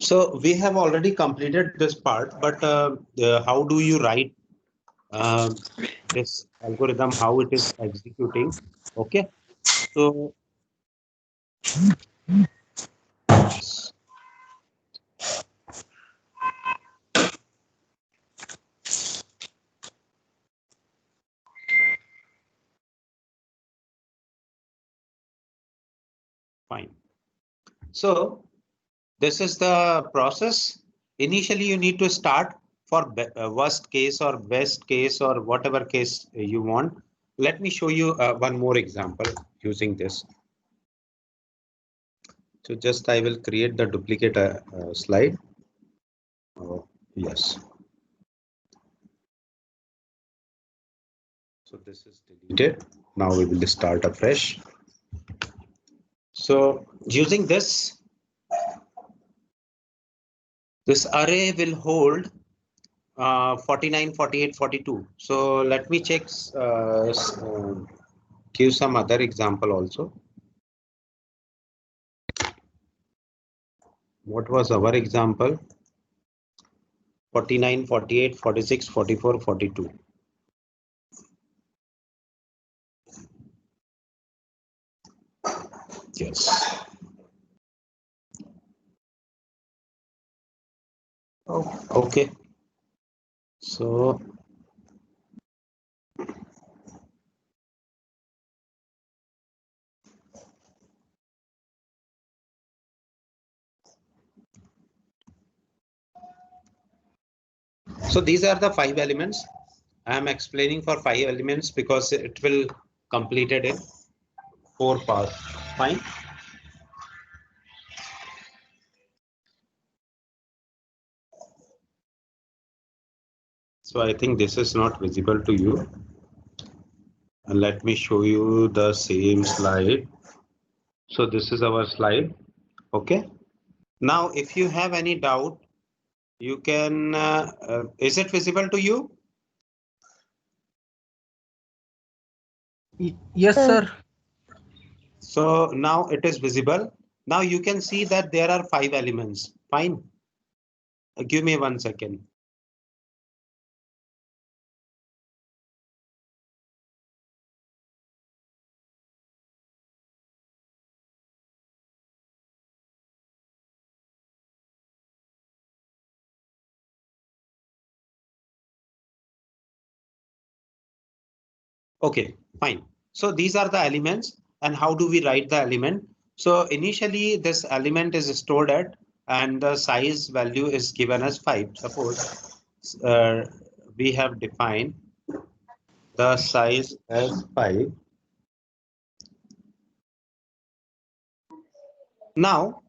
So we have already completed this part, but how do you write this algorithm, how it is executing? Okay, so fine. So this is the process. Initially, you need to start for worst case or best case or whatever case you want. Let me show you one more example using this. So just I will create the duplicate slide. Oh, yes. So this is deleted. Now we will start afresh. So using this array will hold 49, 48, 42. So let me check, give some other example also. What was our example? 49, 48, 46, 44, 42. Yes. Oh, okay. So these are the 5 elements. I am explaining for 5 elements because it will completed in 4 parts. Fine. So I think this is not visible to you. And let me show you the same slide. So this is our slide. Okay. Now, if you have any doubt, you can, is it visible to you? Yes, sir. So now it is visible. Now you can see that there are 5 elements. Fine. Give me 1 second. Okay, fine. So these are the elements, and how do we write the element? So initially this element is stored at, and the size value is given as 5. Suppose we have defined the size as 5. Now,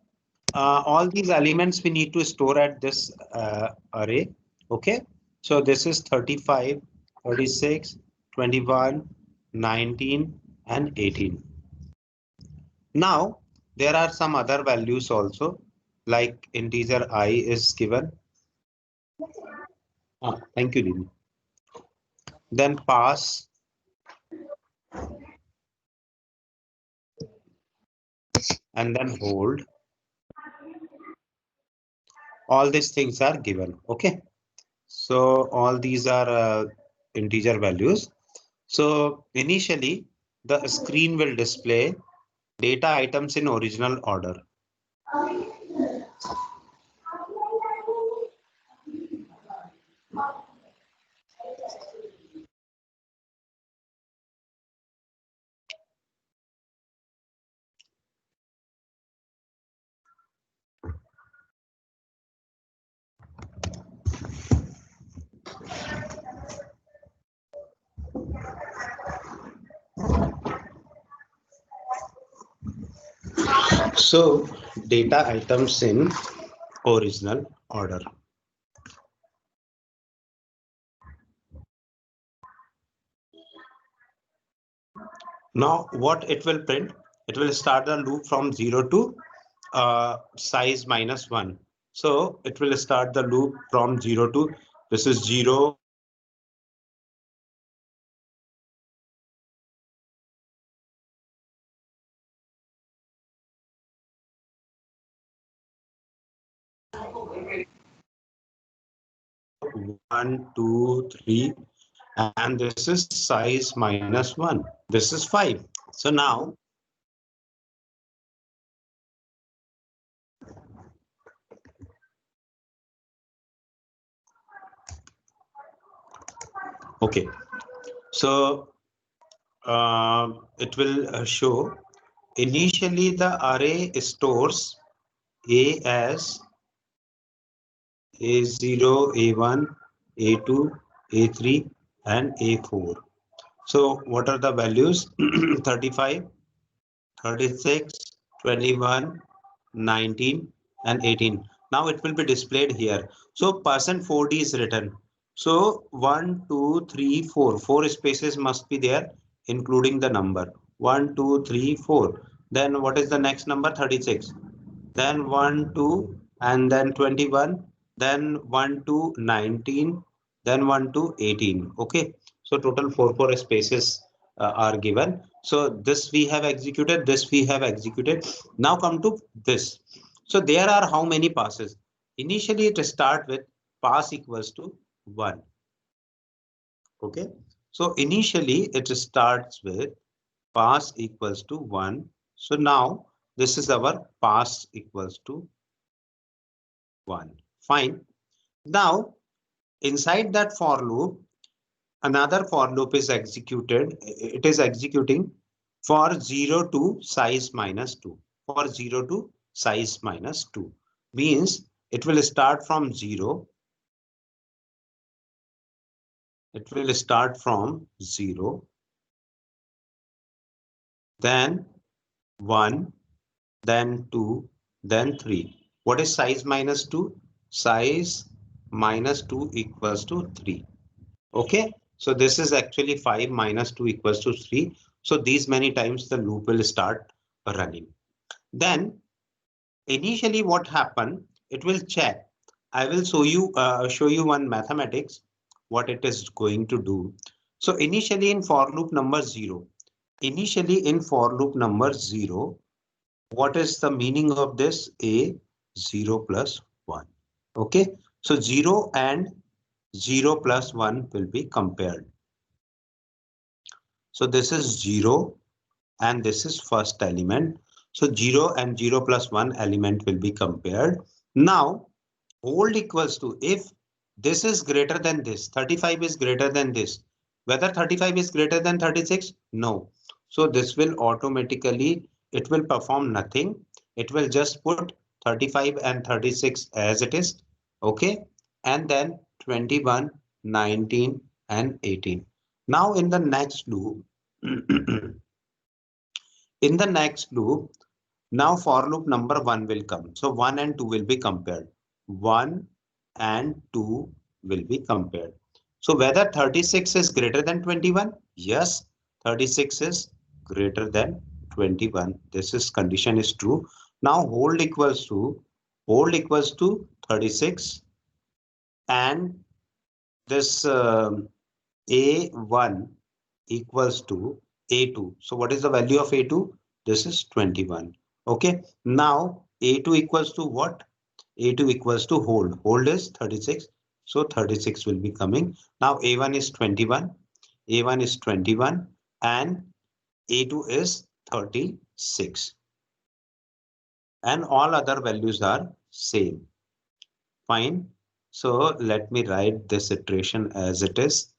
all these elements we need to store at this array. Okay, so this is 35, 36, 21, 19, and 18. Now, there are some other values also, like integer I is given. Thank you, Dini. Then pass, and then hold. All these things are given. Okay. So all these are integer values. So initially, the screen will display data items in original order. So data items in original order. Now what it will print? It will start the loop from 0 to size -1. So it will start the loop from 0 to, this is 0. 1, 2, 3, and this is size minus 1. This is 5. So now okay, so it will show initially the array stores A as A0, A1, A2, A3, and A4. So what are the values? 35, 36, 21, 19, and 18. Now it will be displayed here. So %4d is written. So 1, 2, 3, 4. 4 spaces must be there, including the number. 1, 2, 3, 4. Then what is the next number? 36. Then 1, 2, and then 21. Then 1, 2, 19. Then 1, 2, 18. Okay. So total 4 spaces are given. So this we have executed, this we have executed. Now come to this. So there are how many passes? Initially it start with pass equals to 1. Okay. So initially it starts with pass equals to 1. So now this is our pass equals to 1. Fine. Now inside that for loop, another for loop is executed. It is executing for 0 to size minus 2. For 0 to size minus 2 means it will start from 0. It will start from 0, then 1, then 2, then 3. What is size minus 2? Size minus 2 equals to 3. Okay, so this is actually 5 minus 2 equals to 3. So these many times the loop will start running. Then initially what happened, it will check. I will show you one mathematics, what it is going to do. So initially in for loop number 0, initially in for loop number 0, what is the meaning of this? A 0 plus 1. Okay, so 0 and 0 plus 1 will be compared. So this is 0 and this is first element. So 0 and 0 plus 1 element will be compared. Now hold equals to, if this is greater than this, 35 is greater than this, whether 35 is greater than 36? No. So this will automatically, it will perform nothing. It will just put 35 and 36 as it is. Okay. And then 21, 19, and 18. Now in the next loop, in the next loop, now for loop number 1 will come. So 1 and 2 will be compared. 1 and 2 will be compared. So whether 36 is greater than 21? Yes, 36 is greater than 21. This is condition is true. Now hold equals to 36 and this A1 equals to A2. So what is the value of A2? This is 21. Okay. Now A2 equals to what? A2 equals to hold. Hold is 36. So 36 will be coming. Now A1 is 21. A1 is 21 and A2 is 36. And all other values are same. Fine. So let me write this iteration as it is,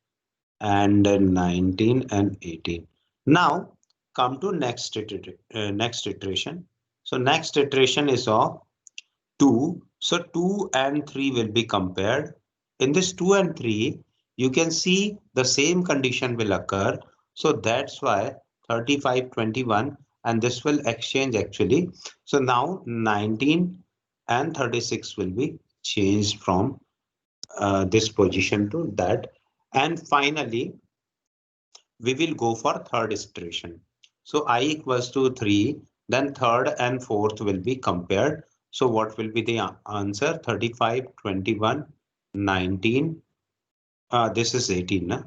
and 19 and 18. Now come to next iteration. So next iteration is of 2. So 2 and 3 will be compared. In this 2 and 3, you can see the same condition will occur. So that's why 35, 21, and this will exchange actually. So now 19 and 36 will be changed from this position to that. And finally, we will go for third iteration. So I equals to 3, then third and fourth will be compared. So what will be the answer? 35, 21, 19. This is 18. Na?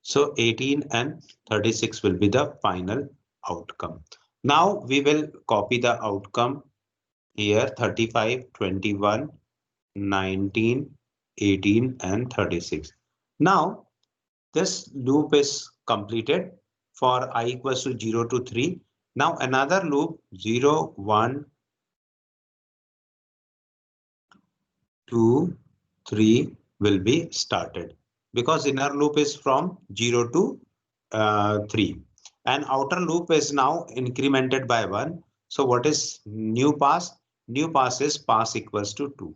So 18 and 36 will be the final outcome. Now we will copy the outcome here: 35, 21, 19, 18 and 36. Now this loop is completed for I equals to 0 to 3. Now another loop 0, 1, 2, 3 will be started because inner loop is from 0 to 3 and outer loop is now incremented by 1. So what is new pass? New pass is pass equals to 2.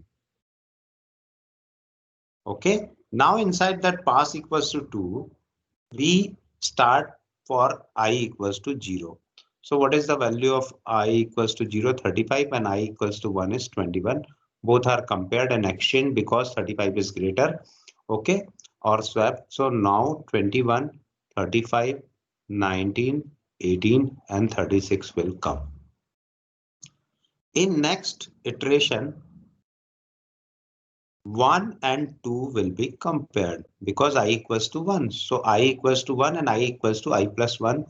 Okay. Now inside that pass equals to 2, we start for I equals to 0. So what is the value of I equals to 0? 35 and I equals to 1 is 21. Both are compared and exchanged because 35 is greater. Okay, or swap. So now 21, 35, 19, 18 and 36 will come. In next iteration, 1 and 2 will be compared because I equals to 1. So I equals to 1 and I equals to I plus 1.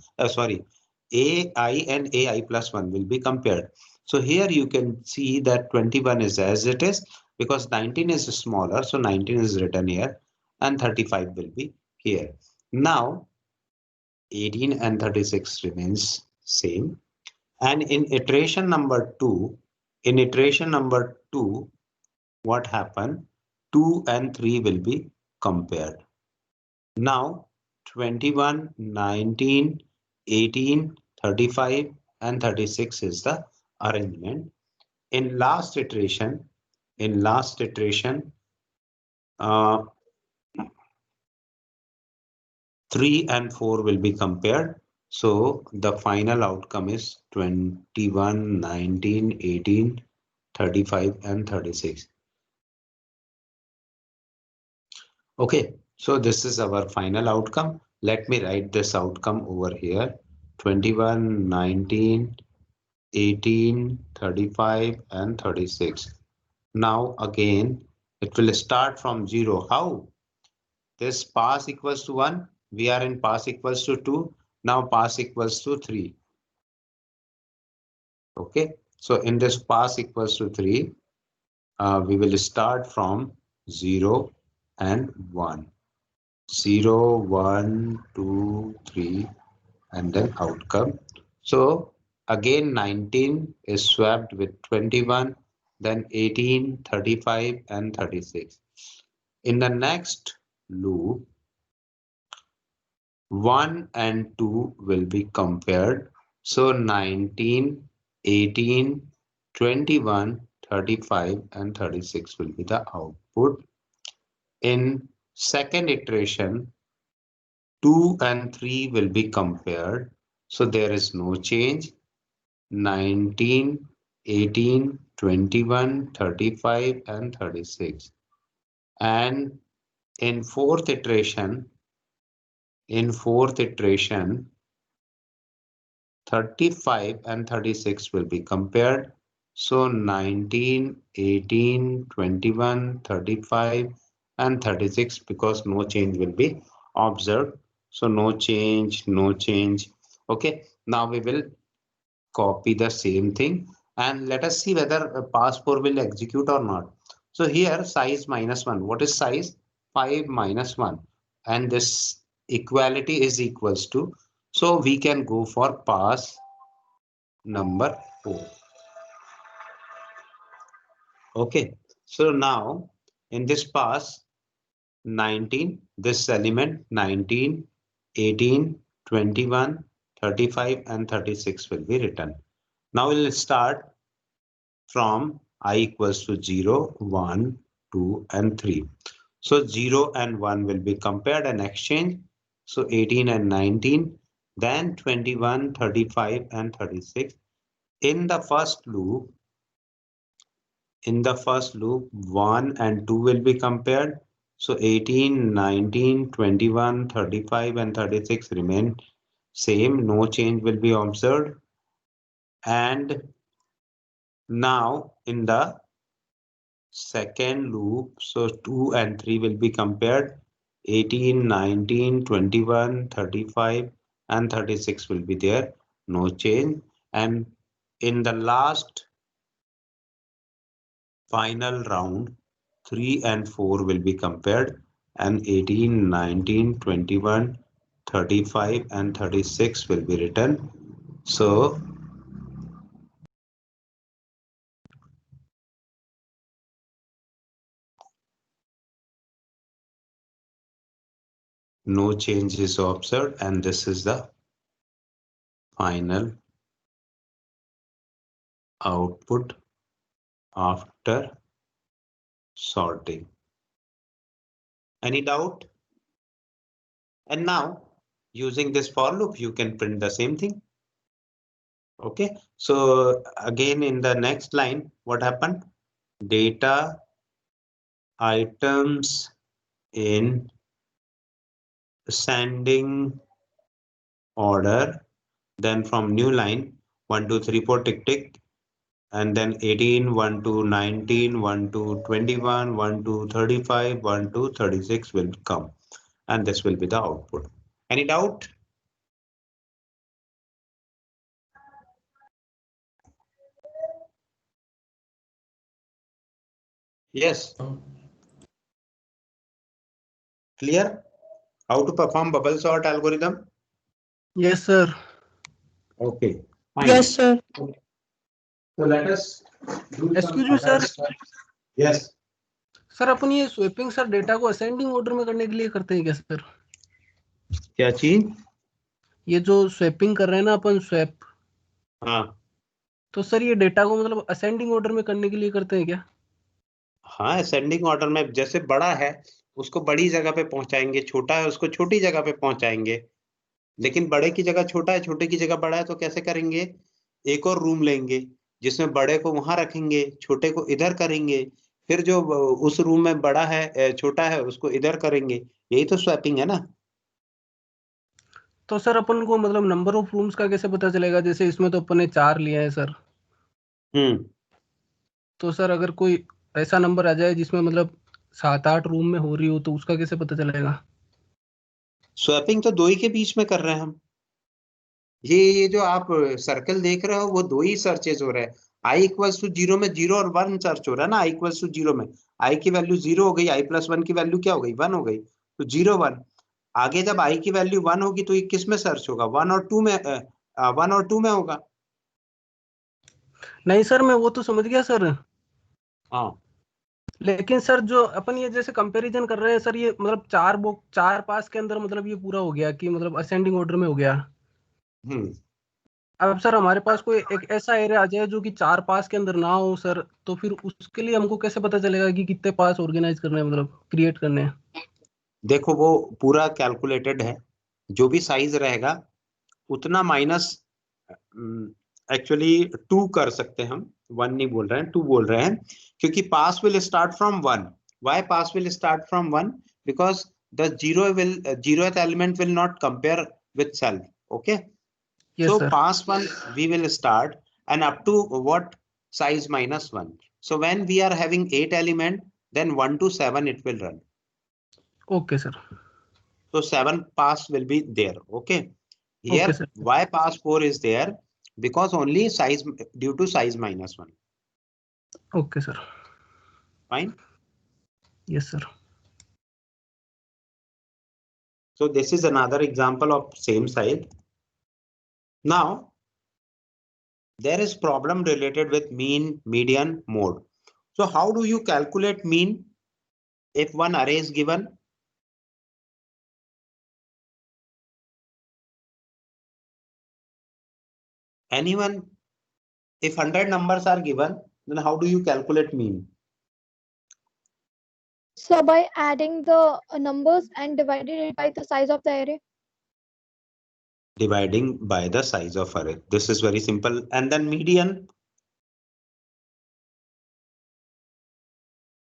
AI and AI plus 1 will be compared. So here you can see that 21 is as it is because 19 is smaller. So 19 is written here and 35 will be here. Now 18 and 36 remains same. And in iteration number 2, what happened? 2 and 3 will be compared. Now 21, 19, 18, 35 and 36 is the arrangement. In last iteration, uh, 3 and 4 will be compared. So the final outcome is 21, 19, 18, 35 and 36. Okay, so this is our final outcome. Let me write this outcome over here. 21, 19, 18, 35 and 36. Now again, it will start from 0. How? This pass equals to 1. We are in pass equals to 2. Now pass equals to 3. Okay, so in this pass equals to 3, we will start from 0 and 1. 0, 1, 2, 3, and then outcome. So again 19 is swapped with 21, then 18, 35, and 36. In the next loop, 1 and 2 will be compared. So 19, 18, 21, 35, and 36 will be the output. In second iteration, 2 and 3 will be compared. So there is no change. 19, 18, 21, 35, and 36. And in fourth iteration, 35 and 36 will be compared. So 19, 18, 21, 35, and 36 because no change will be observed. So no change, no change. Okay, now we will copy the same thing and let us see whether pass4 will execute or not. So here size minus 1. What is size? 5 minus 1. And this equality is equals to. So we can go for pass number 4. Okay. So now in this pass 19, this element 19, 18, 21, 35 and 36 will be written. Now we'll start from I equals to 0, 1, 2 and 3. So 0 and 1 will be compared and exchanged. So 18 and 19, then 21, 35 and 36. In the first loop, 1 and 2 will be compared. So 18, 19, 21, 35 and 36 remain same. No change will be observed. And now in the second loop, so 2 and 3 will be compared. 18, 19, 21, 35 and 36 will be there, no change. And in the last final round, 3 and 4 will be compared, and 18, 19, 21, 35 and 36 will be written. So no change is observed, and this is the final output after sorting. Any doubt? And now using this for loop, you can print the same thing. Okay, so again in the next line, what happened? Data items in ascending order. Then from new line, 1 2 3 4 tick tick, and then 18, 1 to 19, 1 to 21, 1 to 35, 1 to 36 will come, and this will be the output. Any doubt? Yes. Clear? How to perform bubble sort algorithm? Yes, sir. Okay, fine. Yes, sir. So let us do some Excuse me, other sir. stuff. Yes. Sir अपन ये swapping sir data को ascending order में करने के लिए करते हैं क्या सर? क्या चीज? ये जो स्वेपिंग कर रहे हैं ना अपन स्वैप, हाँ तो सर ये डेटा को मतलब असेंडिंग ऑर्डर में करने के लिए करते हैं क्या? हाँ, असेंडिंग ऑर्डर में जैसे बड़ा है उसको बड़ी जगह पे पहुंचाएंगे, छोटा है उसको छोटी जगह पे पहुंचाएंगे। लेकिन बड़े की जगह छोटा है, छोटे की जगह बड़ा है, तो कैसे करेंगे? एक और रूम लेंगे जिसमें बड़े को वहां रखेंगे, छोटे को इधर करेंगे, फिर जो उस रूम में बड़ा है छोटा है उसको इधर करेंगे। यही तो स्वैपिंग है ना। तो सर अपन को मतलब नंबर ऑफ रूम्स का कैसे पता चलेगा? जैसे इसमें तो अपन ने 4 लिया है सर, तो सर अगर कोई ऐसा नंबर आ जाए जिसमें मतलब 7-8 रूम में हो रही हो, तो उसका कैसे पता चलेगा? स्वैपिंग तो दो ही के बीच में कर रहे हैं हम। ये जो आप सर्कल देख रहे हो वो दो ही सर्चेज हो रहे हैं। आई इक्वल्स टू जीरो में 0 और 1 सर्च हो रहा है ना। आई इक्वल्स टू 0 में आई की वैल्यू 0 हो गई, आई प्लस 1 की वैल्यू क्या हो गई? 1 हो गई, तो 0 1। आगे जब आई की वैल्यू 1 होगी तो ये किस में सर्च होगा? 1 और 2 में, 1 और 2 में होगा। नहीं सर, मैं वो तो समझ गया सर, हाँ लेकिन सर जो अपन ये जैसे कंपैरिजन कर रहे हैं सर, ये मतलब 4 पास के अंदर मतलब ये पूरा हो गया कि मतलब असेंडिंग ऑर्डर में हो गया। हम्म अब सर हमारे पास कोई एक ऐसा एरिया आ जाए जो कि 4 पास के अंदर ना हो सर, तो फिर उसके लिए हमको कैसे पता चलेगा कि कितने पास ऑर्गेनाइज करने हैं, मतलब क्रिएट करने हैं? देखो वो पूरा कैलकुलेटेड है। जो भी साइज रहेगा उतना माइनस, एक्चुअली 2 कर सकते हैं हम। 1 नहीं बोल रहे हैं, 2 बोल रहे हैं, क्योंकि pass will start from 1। Why pass will start from 1? Because the zeroth element will not compare with self. Okay, yes so sir. pass 1 we will start, and up to what size? minus 1. So when we are having 8 element, then 1 to 7 it will run. Okay sir. So 7 pass will be there. Okay, okay here sir. why pass 4 is there? Because only size, due to size minus 1. Okay sir. Fine. Yes sir. So this is another example of same size. Now there is problem related with mean, median, mode. So how do you calculate mean if one array is given? Anyone? If 100 numbers are given, then how do you calculate mean? So by adding the numbers and dividing it by the size of the array. Dividing by the size of array. This is very simple. And then median.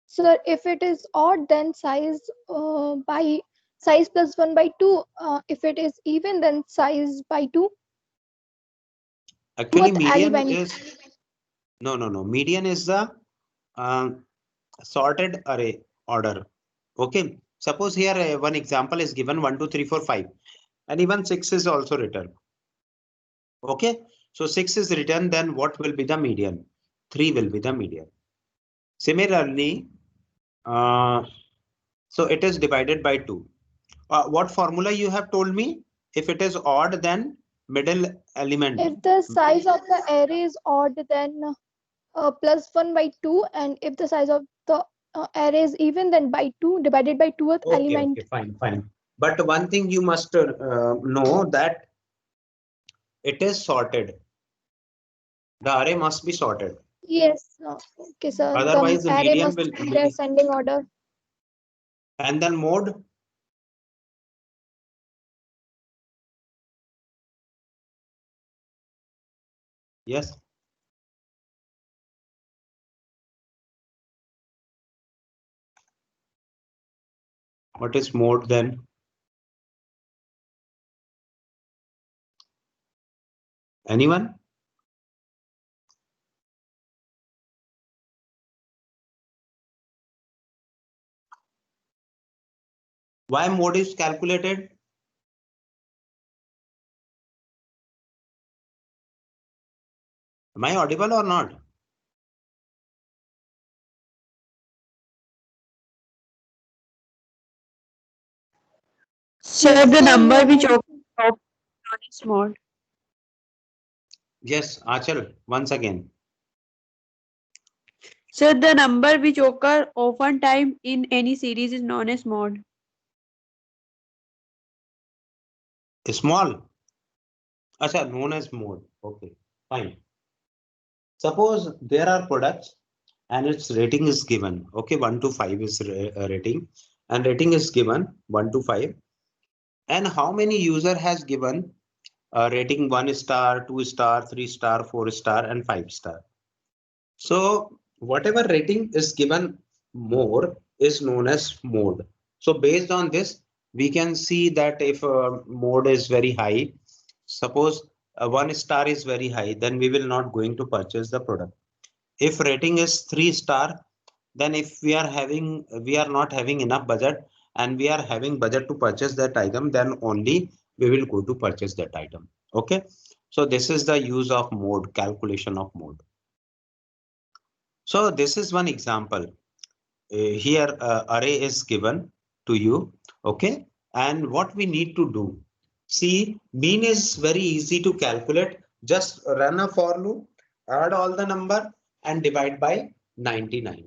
So if it is odd, then size by size plus 1 by 2. If it is even, then size by 2. Actually, With median element. is no. Median is the sorted array order. Okay. Suppose here one example is given 1, 2, 3, 4, 5, and even 6 is also written. Okay, so 6 is written, then what will be the median? 3 will be the median. Similarly, so it is divided by 2. What formula you have told me? If it is odd, then middle element. If the size of the array is odd, then plus 1 by 2, and if the size of the array is even, then by 2 divided by 2th element. Okay, fine. But one thing you must know that it is sorted. The array must be sorted. Yes, okay, sir. Otherwise, the array median must will be in the ascending order. And then mode. Yes. What is mode then? Anyone? Why mode is calculated? Am I audible or not? Sir, the number which opens is mode. Yes, Achal, once again. Sir, the number which occur often time in any series is known as mode. Small. Acha, known as mode. Okay, fine. Suppose there are products and its rating is given. Okay, 1 to 5 is rating, and rating is given 1 to 5. And how many user has given rating 1 star, 2 star, 3 star, 4 star, and 5 star? So whatever rating is given more is known as mode. So based on this, we can see that if mode is very high, suppose 1 star is very high, then we will not going to purchase the product. If rating is 3 star, then if we are not having enough budget and we are having budget to purchase that item, then only we will go to purchase that item. Okay, so this is the use of mode, calculation of mode. So this is one example. Here array is given to you. Okay, and what we need to do, see, mean is very easy to calculate. Just run a for loop, add all the number and divide by 99.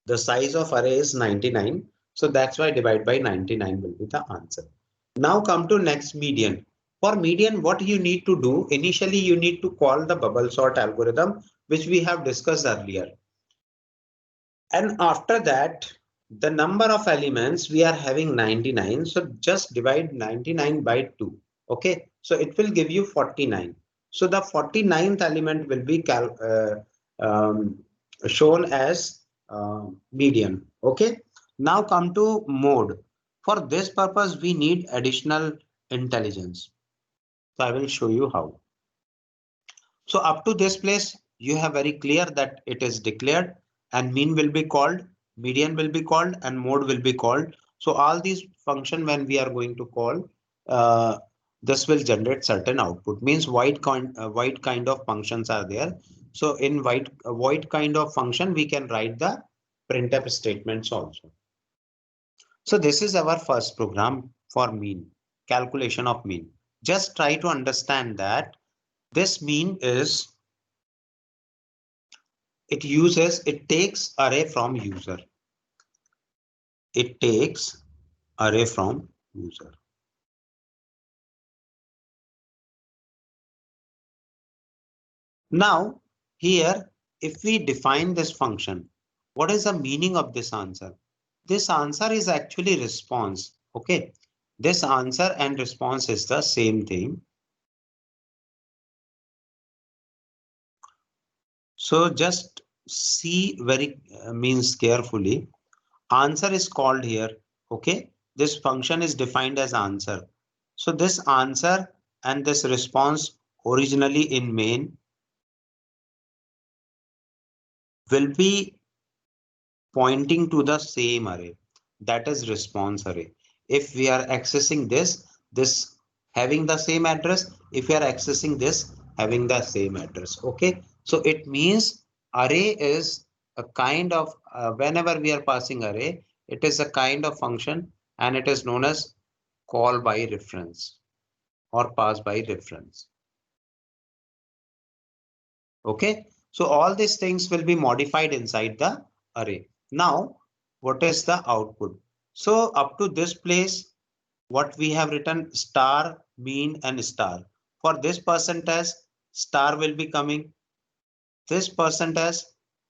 The size of array is 99, so that's why divide by 99 will be the answer. Now come to next median. For median, what you need to do, initially you need to call the bubble sort algorithm, which we have discussed earlier. And after that, the number of elements we are having 99. So just divide 99 by 2. Okay, so it will give you 49. So the 49th element will be shown as median. Okay, now come to mode. For this purpose, we need additional intelligence. So I will show you how. So up to this place, you have very clear that it is declared and mean will be called, median will be called, and mode will be called. So all these function when we are going to call, this will generate certain output. Means void kind of functions are there. So in void kind of function, we can write the printf statements also. So this is our first program for mean, calculation of mean. Just try to understand that this mean is, it takes array from user. It takes array from user. Now here, if we define this function, what is the meaning of this answer? This answer is actually response. Okay, this answer and response is the same thing. So just see very means carefully. Answer is called here. Okay, this function is defined as answer. So this answer and this response originally in main will be pointing to the same array. that is response array. If we are accessing this having the same address, if we are accessing this having the same address. Okay, so it means array is a kind of whenever we are passing array, it is a kind of function and it is known as call by reference or pass by reference. Okay, so all these things will be modified inside the array. Now, what is the output? So up to this place, what we have written star, mean and star. For this percentage, star will be coming. This percentage,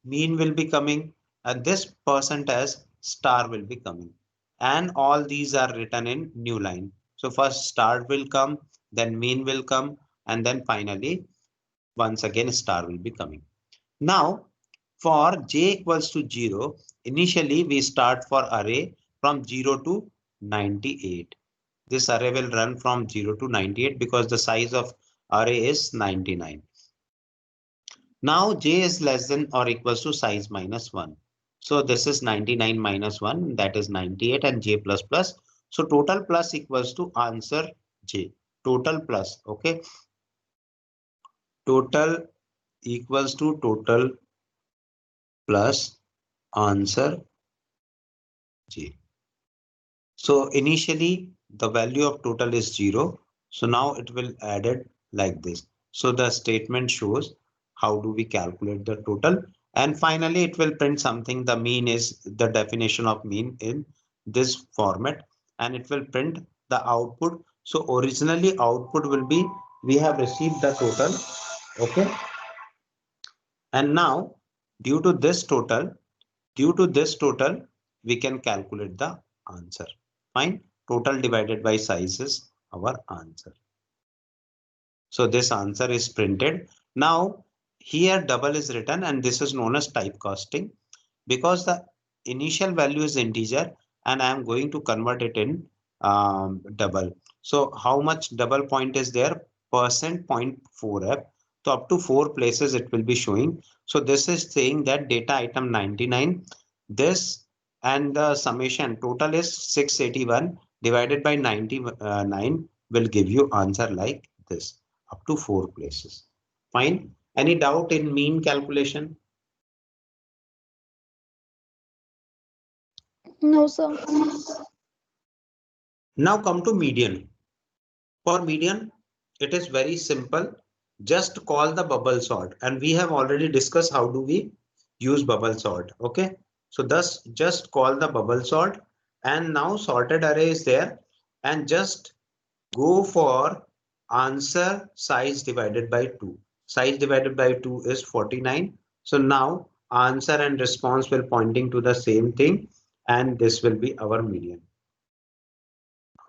mean will be coming. And this percentage, star will be coming. And all these are written in new line. So first star will come, then mean will come, and then finally, once again, star will be coming. Now, for j equals to 0, initially we start for array from 0 to 98. This array will run from 0 to 98 because the size of array is 99. Now j is less than or equals to size minus 1. So this is 99 minus 1, that is 98, and j plus plus. So total plus equals to answer j. Total plus, okay. Total equals to total plus answer j. So initially the value of total is 0. So now it will added like this. So the statement shows how do we calculate the total, and finally it will print something. The mean is the definition of mean in this format, and it will print the output. So originally output will be we have received the total. Okay. And now due to this total, we can calculate the answer. Fine. Total divided by size is our answer. So this answer is printed. Now here double is written, and this is known as typecasting because the initial value is integer and I am going to convert it in double. So how much double point is there? %.4f. So up to 4 places it will be showing. So this is saying that data item 99, this and the summation total is 681 divided by 99 will give you answer like this up to 4 places. Fine. Any doubt in mean calculation? No, sir. Now come to median. For median, it is very simple. Just call the bubble sort, and we have already discussed how do we use bubble sort. Okay, so thus just call the bubble sort, and now sorted array is there, and just go for answer size divided by 2. Size divided by 2 is 49. So now answer and response will pointing to the same thing, and this will be our median.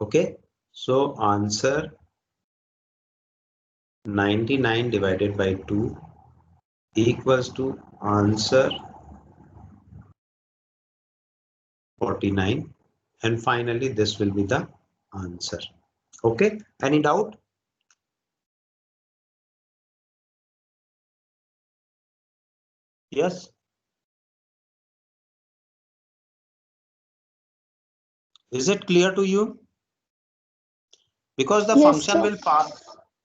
Okay, so answer 99 divided by 2 equals to answer 49, and finally this will be the answer. Okay, any doubt? Yes. Is it clear to you? Because the Yes, function sir. will pass.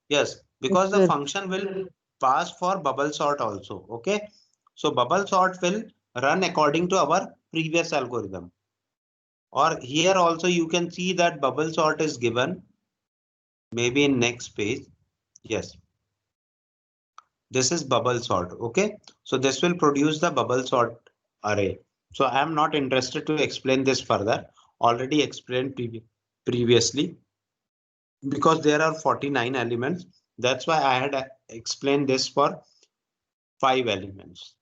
Yes, because the sir. function will pass for bubble sort also. Okay, so bubble sort will run according to our previous algorithm. Or here also you can see that bubble sort is given. Maybe in next page. Yes. This is bubble sort. Okay, so this will produce the bubble sort array. So I am not interested to explain this further. Already explained previously because there are 49 elements. That's why I had explained this for 5 elements.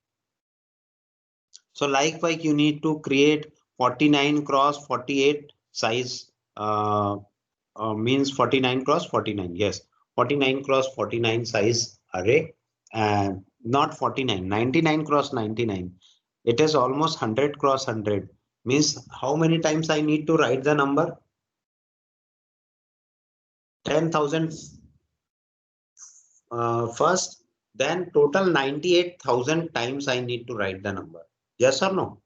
So likewise, you need to create 49 cross 48 size means 49 cross 49. Yes, 49 cross 49 size array, and not 49, 99 cross 99. It is almost 100 cross 100. Means how many times I need to write the number? 10,000 first, then total 98,000 times I need to write the number. Yes or no?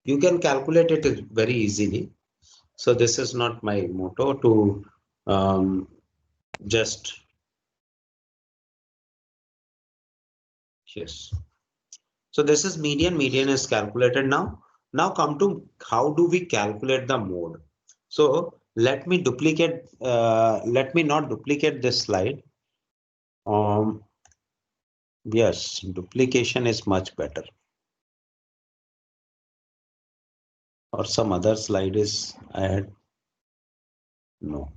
You can calculate it very easily. So this is not my motto to just, yes. So this is median. Median is calculated now. Now come to how do we calculate the mode. So let me duplicate, let me not duplicate this slide. Yes, duplication is much better. Or some other slide is I had, no.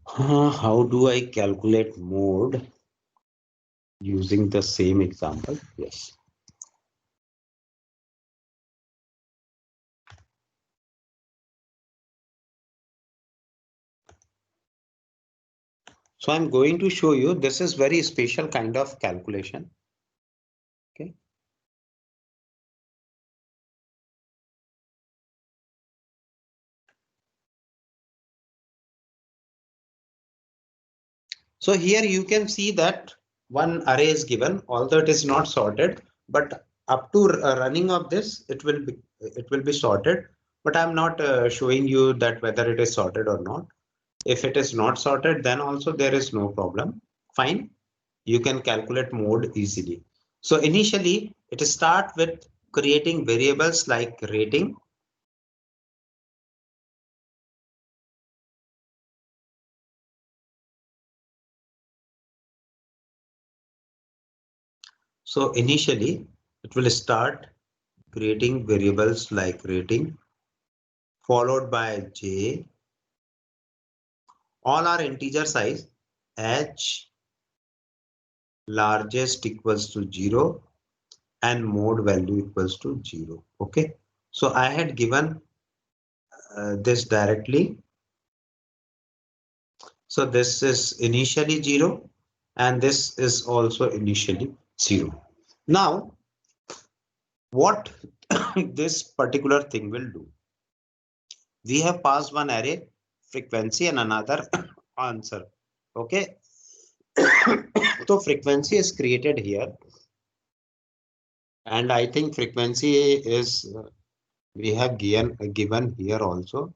How do I calculate mode using the same example? Yes. So I'm going to show you, this is very special kind of calculation. Okay. So here you can see that one array is given, although it is not sorted, but up to running of this, it will be sorted. But I'm not showing you that whether it is sorted or not. If it is not sorted, then also there is no problem. Fine. You can calculate mode easily. So initially it starts with creating variables like rating. So initially it will start creating variables like rating, followed by J. All are integer size, H largest equals to 0 and mode value equals to 0. Okay. So I had given this directly. So this is initially 0 and this is also initially 0. Now, what this particular thing will do? We have passed one array frequency and another answer. Okay. So frequency is created here. And I think frequency is, we have given here also.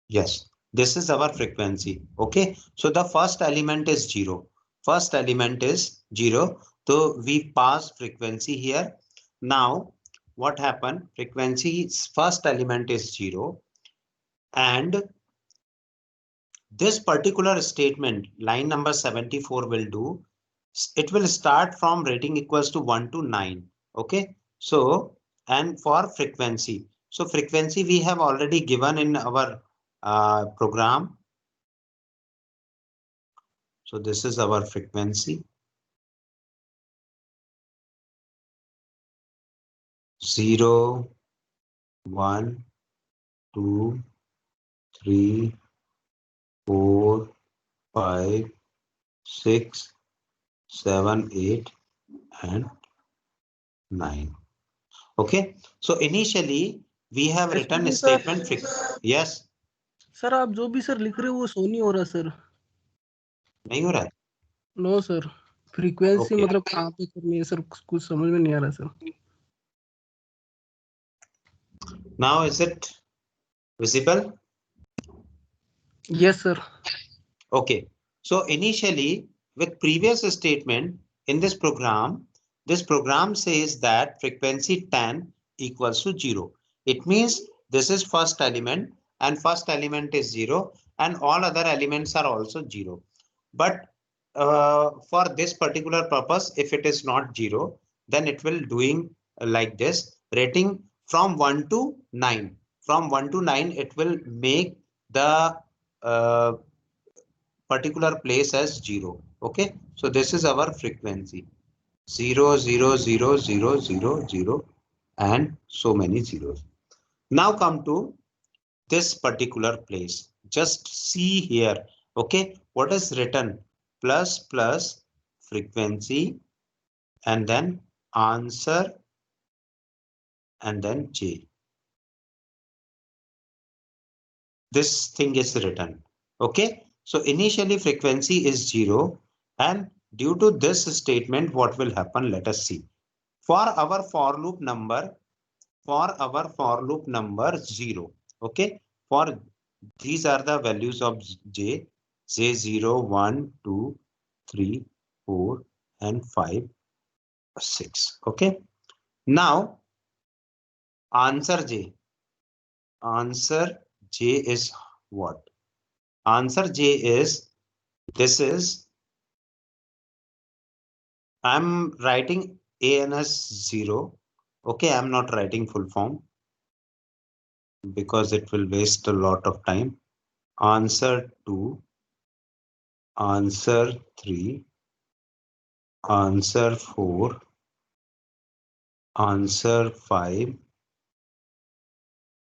Yes, this is our frequency. Okay, so the first element is 0. First element is 0. So we pass frequency here. Now what happened? Frequency's first element is 0. And this particular statement, line number 74 will do. It will start from rating equals to 1 to 9. Okay, so and for frequency. So frequency we have already given in our program. So this is our frequency. 0, 1, 2, 3, 4, 5, 6, 7, 8, and 9. Okay, so initially we have written a statement. Yes. Sir आप जो भी sir लिख रहे हो वो show नहीं हो रहा सर. नहीं हो रहा. No sir. फ्रीक्वेंसी मतलब कहाँ पे करनी है सर, कुछ समझ में नहीं आ रहा sir. Now is it visible? Yes sir. Okay, so initially with previous statement in this program says that frequency 10 equals to 0. It means this is first element and first element is 0 and all other elements are also 0. But for this particular purpose, if it is not 0, then it will doing like this, rating from 1 to 9. From 1 to 9, it will make the particular place as 0. Okay, so this is our frequency. 0, 0, 0, 0, 0, 0, and so many zeros. Now come to this particular place. Just see here. Okay, what is written? Plus plus frequency and then answer and then J. This thing is written. Okay, so initially frequency is 0 and due to this statement, what will happen? Let us see. For our for loop number 0, okay, for these are the values of j 0, 1, 2, 3, 4, and 5, 6. Okay. Now answer j is what? Answer j is, this is, I'm writing ANS 0. Okay, I'm not writing full form because it will waste a lot of time. Answer 2, answer 3, answer 4, answer 5,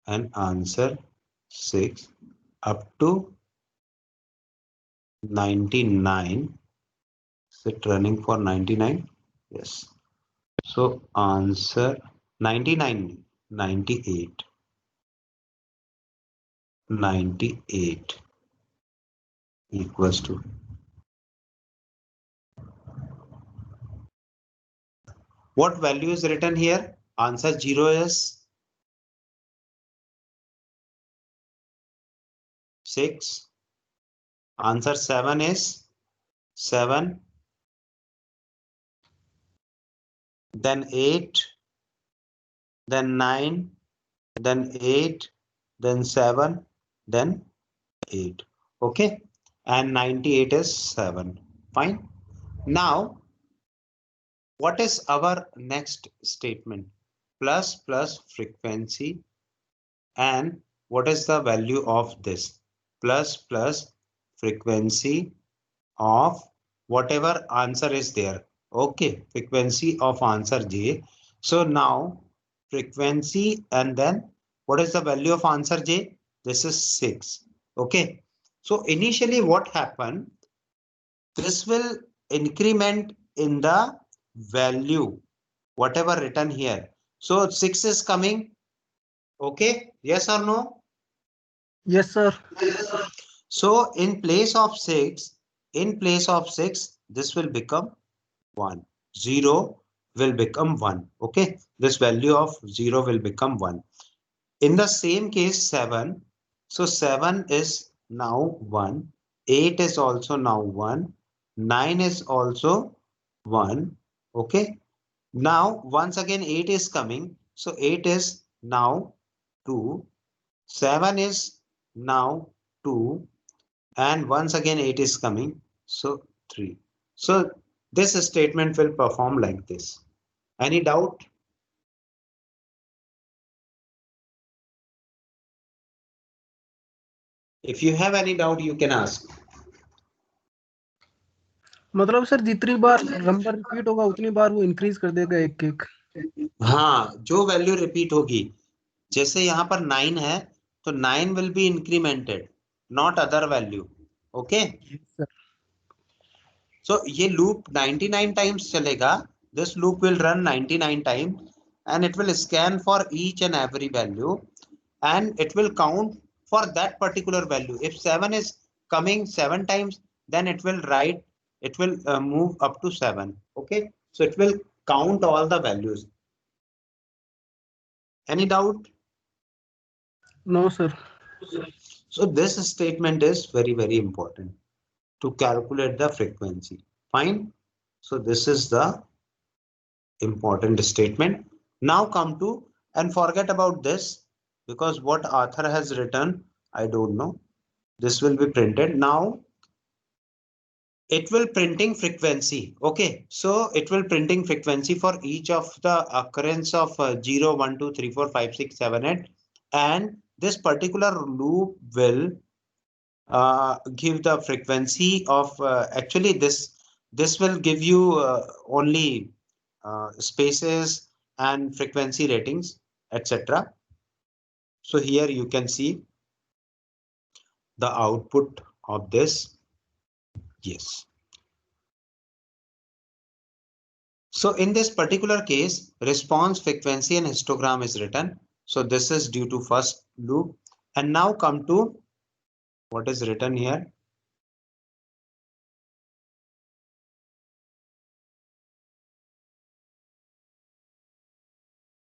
and answer 6 up to 99. Is it running for 99? Yes. So answer 99, 98, 98 equals to. What value is written here? Answer 0 is 6. Answer 7 is 7. Then 8. Then 9. Then 8. Then 7. Then 8. Okay. And 98 is 7. Fine. Now, what is our next statement? Plus frequency. And what is the value of this? Plus frequency of whatever answer is there. Okay, frequency of answer j. So now frequency, and then what is the value of answer j? This is 6. Okay. So initially what happened? This will increment in the value, whatever written here. So 6 is coming. Okay. Yes or no? Yes, sir. So in place of 6, this will become 1. 0 will become 1. Okay. This value of 0 will become 1. In the same case, 7. So 7 is now 1. 8 is also now 1. 9 is also 1. Okay. Now, once again, 8 is coming. So 8 is now 2. 7 is now 2. And once again, 8 is coming. So 3. So this statement will perform like this. Any doubt? If you have any doubt, you can ask. मतलब sir जितनी बार number repeat होगा उतनी बार वो increase कर देगा एक एक। हाँ, जो वैल्यू रिपीट होगी, जैसे यहाँ पर 9 है तो 9 will be incremented, not other value. Okay. So ये loop 99 times चलेगा. This loop will run 99 times and it will scan for each and every value and it will count for that particular value. If 7 is coming 7 times, then it will write, it will move up to 7. Okay. So it will count all the values. Any doubt? No, sir. So this statement is very, very important to calculate the frequency. Fine. So this is the important statement. Now come to, and forget about this because what author has written, I don't know. This will be printed. Now it will printing frequency. Okay. So it will printing frequency for each of the occurrence of 0, 1, 2, 3, 4, 5, 6, 7, 8. And this particular loop will give the frequency of actually this will give you only spaces and frequency ratings, etc. So here you can see the output of this. Yes. So in this particular case, response frequency and histogram is written. So this is due to first loop. And now come to what is written here.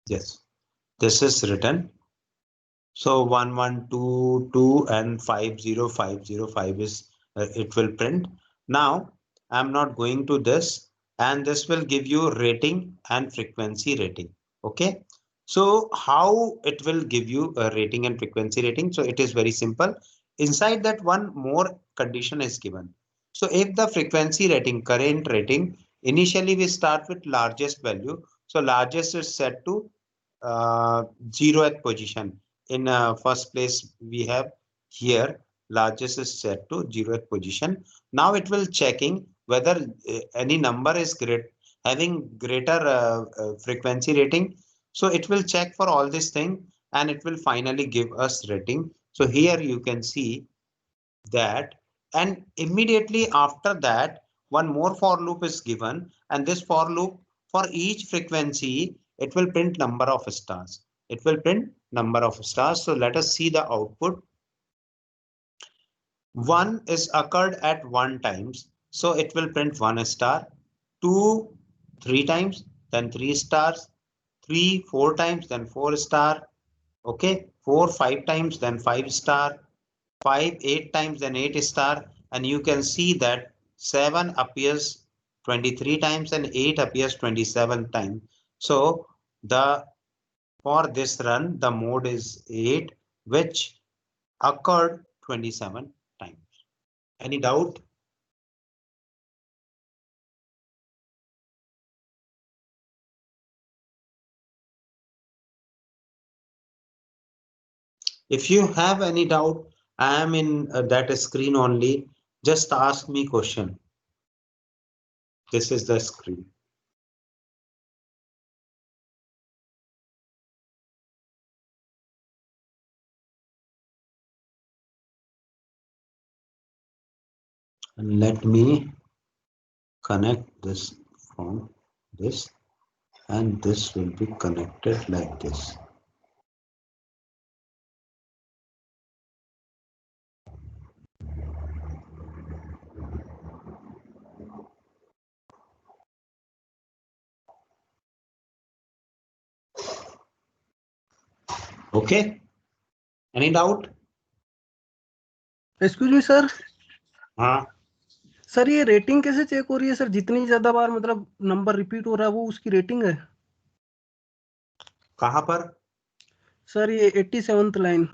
Yes, this is written. So 1122 and 50505 is it will print. Now I'm not going to this, and this will give you rating and frequency rating. Okay. So how it will give you a rating and frequency rating? So it is very simple. Inside that, one more condition is given. So if the frequency rating, current rating, initially we start with largest value. So largest is set to 0th position. In first place, we have here largest is set to 0th position. Now it will checking whether any number is having greater frequency rating. So it will check for all this thing, and it will finally give us rating. So here you can see that, and immediately after that, one more for loop is given, and this for loop, for each frequency, it will print number of stars. It will print number of stars. So let us see the output. 1 is occurred at 1 times, so it will print 1 star. 2 3 times, then 3 stars. 3 4 times, then 4 star. Okay, 4 5 times, then 5 star. 5 8 times, then 8 star. And you can see that 7 appears 23 times and 8 appears 27 times. So the for this run, the mode is 8, which occurred 27 times. Any doubt? If you have any doubt, I am in that screen only. Just ask me question. This is the screen. And let me connect this from this, and this will be connected like this. Okay, any doubt? Excuse me sir, हाँ, sir ये rating कैसे check हो रही है sir? जितनी ज्यादा बार मतलब number repeat हो रहा है वो उसकी रेटिंग है कहाँ पर? सर? ये 87th line.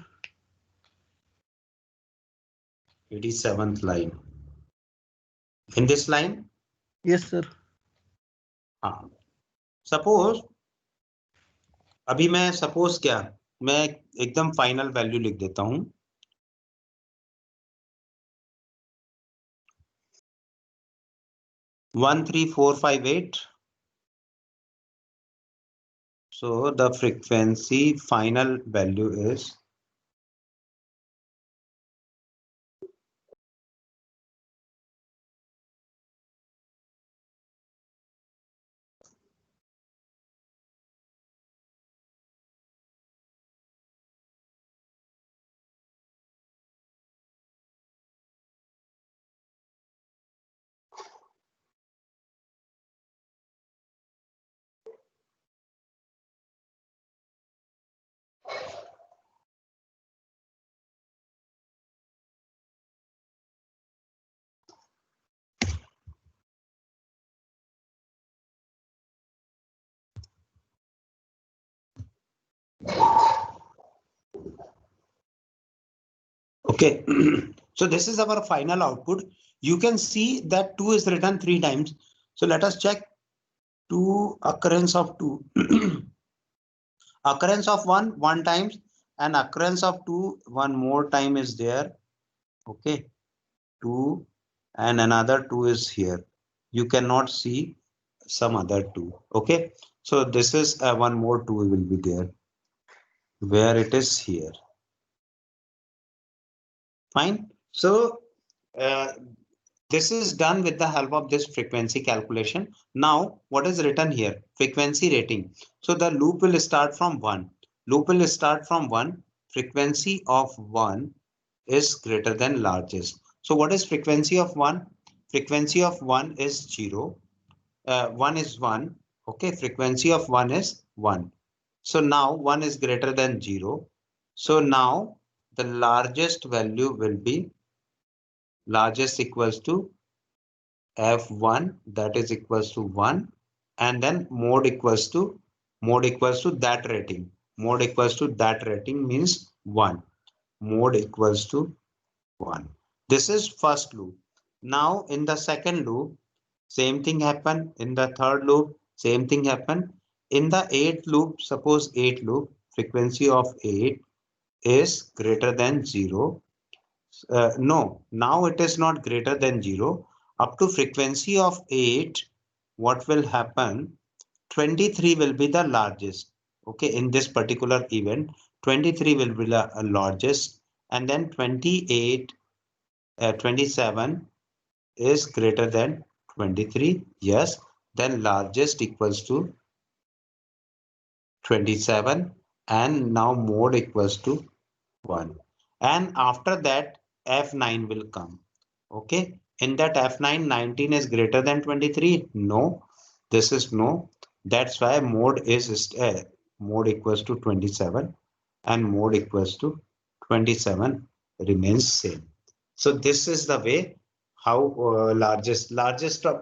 87th line. In this line? Yes sir. हाँ, सपोज अभी मैं सपोज क्या, मैं एकदम फाइनल वैल्यू लिख देता हूं। 13458. So the frequency final value is 1. Okay, so this is our final output. You can see that 2 is written 3 times. So let us check 2 occurrence of 2. Occurrence of 1 times, and occurrence of 2 one more time is there. Okay, 2 and another 2 is here. You cannot see some other 2. Okay, so this is one more 2 will be there where it is here. Fine. So this is done with the help of this frequency calculation. Now what is written here? Frequency rating. So the loop will start from 1. Loop will start from 1. Frequency of 1 is greater than largest. So what is frequency of 1? Frequency of 1 is 0. 1 is 1. Okay, frequency of 1 is 1. So now 1 is greater than 0. So now the largest value will be largest equals to f1, that is equals to 1, and then mode equals to that rating. Mode equals to that rating means 1. Mode equals to 1. This is first loop. Now in the second loop, same thing happen. In the third loop, same thing happen. In the 8th loop, suppose 8 loop, frequency of 8 is greater than 0. No, now it is not greater than 0. Up to frequency of 8, what will happen? 23 will be the largest. Okay, in this particular event, 23 will be the largest, and then 28, 27 is greater than 23. Yes, then largest equals to 27, and now mode equals to 1. And after that, F9 will come. Okay, in that F9, 19 is greater than 23. No, this is no. That's why mode is mode equals to 27, and mode equals to 27 remains same. So this is the way how largest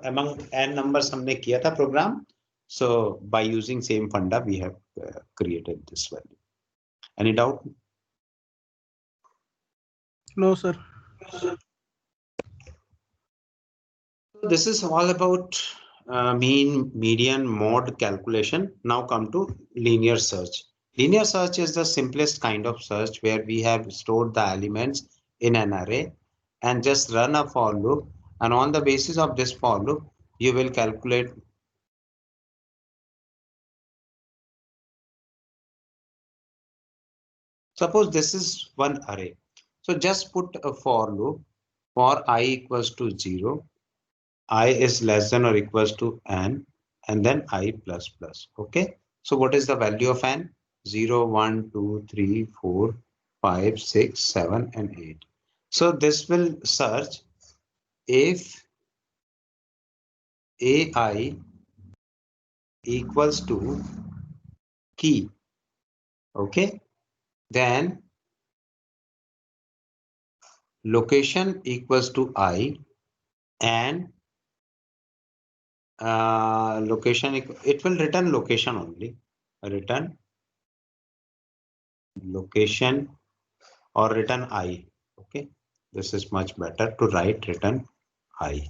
among n numbers हमने किया था program. So by using same funda, we have created this value. Any doubt? No, sir. This is all about mean, median, mode calculation. Now come to linear search. Linear search is the simplest kind of search where we have stored the elements in an array and just run a for loop. And on the basis of this for loop, you will calculate. Suppose this is one array. So just put a for loop for I equals to 0. I is less than or equals to n, and then I plus plus. Okay. So what is the value of n? 0, 1, 2, 3, 4, 5, 6, 7, and 8. So this will search if AI equals to key. Okay. Then location equals to I, and location, it will return location only. Return location or return I. Okay, this is much better to write return I.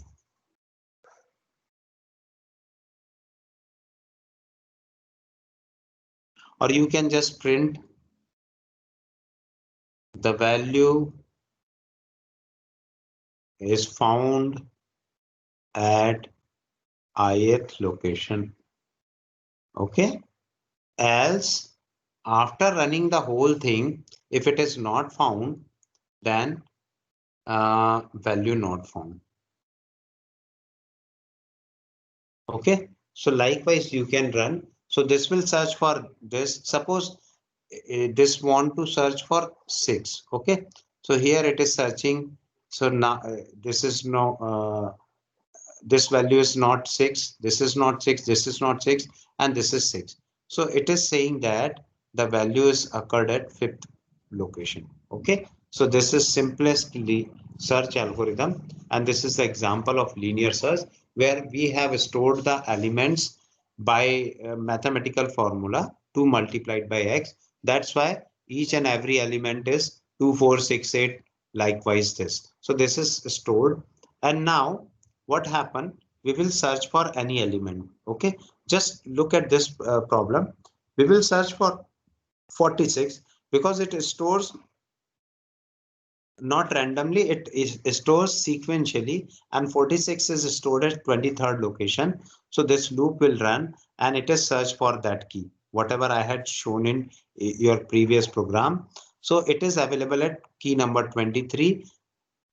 Or you can just print the value is found at ith location. Okay, else after running the whole thing, if it is not found, then value not found. Okay, so likewise you can run. So this will search for this. Suppose this want to search for 6. Okay, so here it is searching. So now this is no this value is not 6, this is not 6, this is not 6, and this is 6. So it is saying that the value is occurred at 5th location. Okay, so this is simplest search algorithm, and this is the example of linear search where we have stored the elements by mathematical formula 2 multiplied by x. That's why each and every element is 2, 4, 6, 8, likewise this. So this is stored, and now what happened? We will search for any element. Okay, just look at this problem. We will search for 46 because it stores not randomly, it stores sequentially, and 46 is stored at 23rd location. So this loop will run and it is search for that key, whatever I had shown in your previous program. So it is available at key number 23.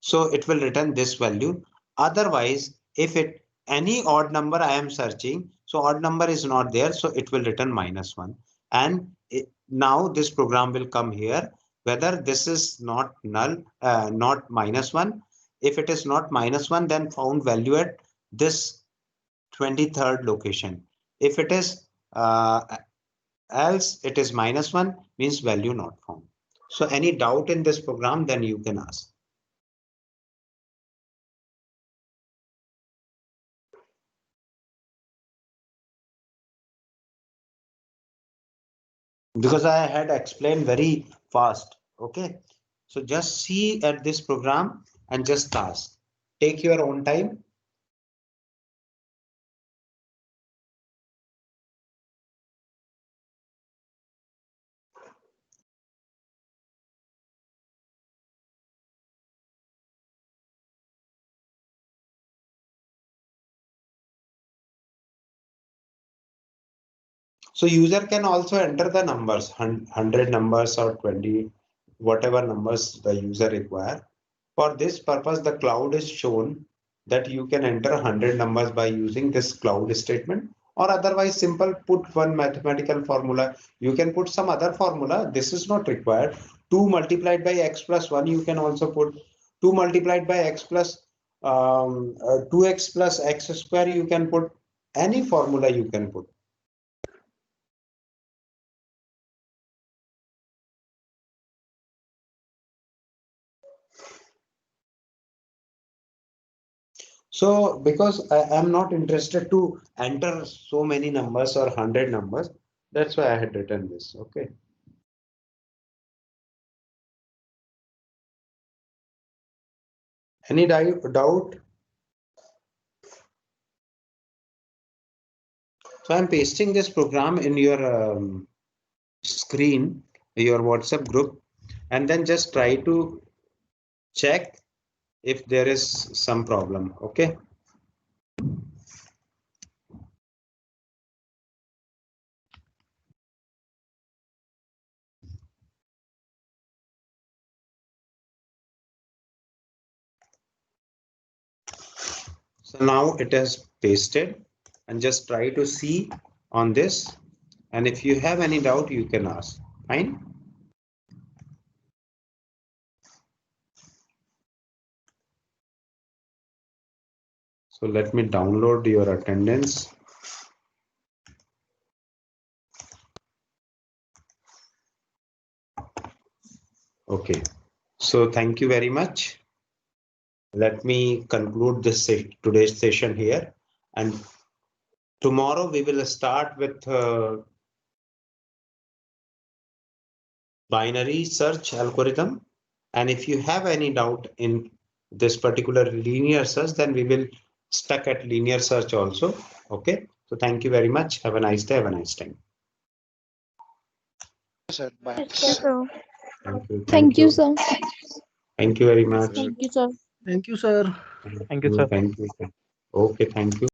So it will return this value. Otherwise, if it any odd number I am searching, so odd number is not there, so it will return -1. And now this program will come here, whether this is not null, not -1. If it is not -1, then found value at this 23rd location. If it is else it is -1, means value not found. So any doubt in this program, then you can ask. Because I had explained very fast. Okay, so just see at this program and just ask. Take your own time. So user can also enter the numbers, 100 numbers or 20, whatever numbers the user require. For this purpose, the cloud is shown that you can enter 100 numbers by using this cloud statement, or otherwise simple put one mathematical formula. You can put some other formula. This is not required. 2 multiplied by x plus 1, you can also put 2 multiplied by x plus 2x plus x square. You can put any formula you can put. So because I am not interested to enter so many numbers or 100 numbers, that's why I had written this. Okay. Any doubt? So I'm pasting this program in your screen, your WhatsApp group, and then just try to check if there is some problem. Okay. So now it is pasted, and just try to see on this. And if you have any doubt, you can ask. Fine. So let me download your attendance. Okay, so thank you very much. Let me conclude this today's session here, and tomorrow we will start with binary search algorithm. And if you have any doubt in this particular linear search, then we will stuck at linear search also. Okay, so thank you very much. Have a nice day. Have a nice time. Sir, bye. Yes, sir. Thank you. Thank you, sir. Thank you very much. Thank you, sir. Thank you, sir. Thank you, sir. Thank you. Okay, thank you.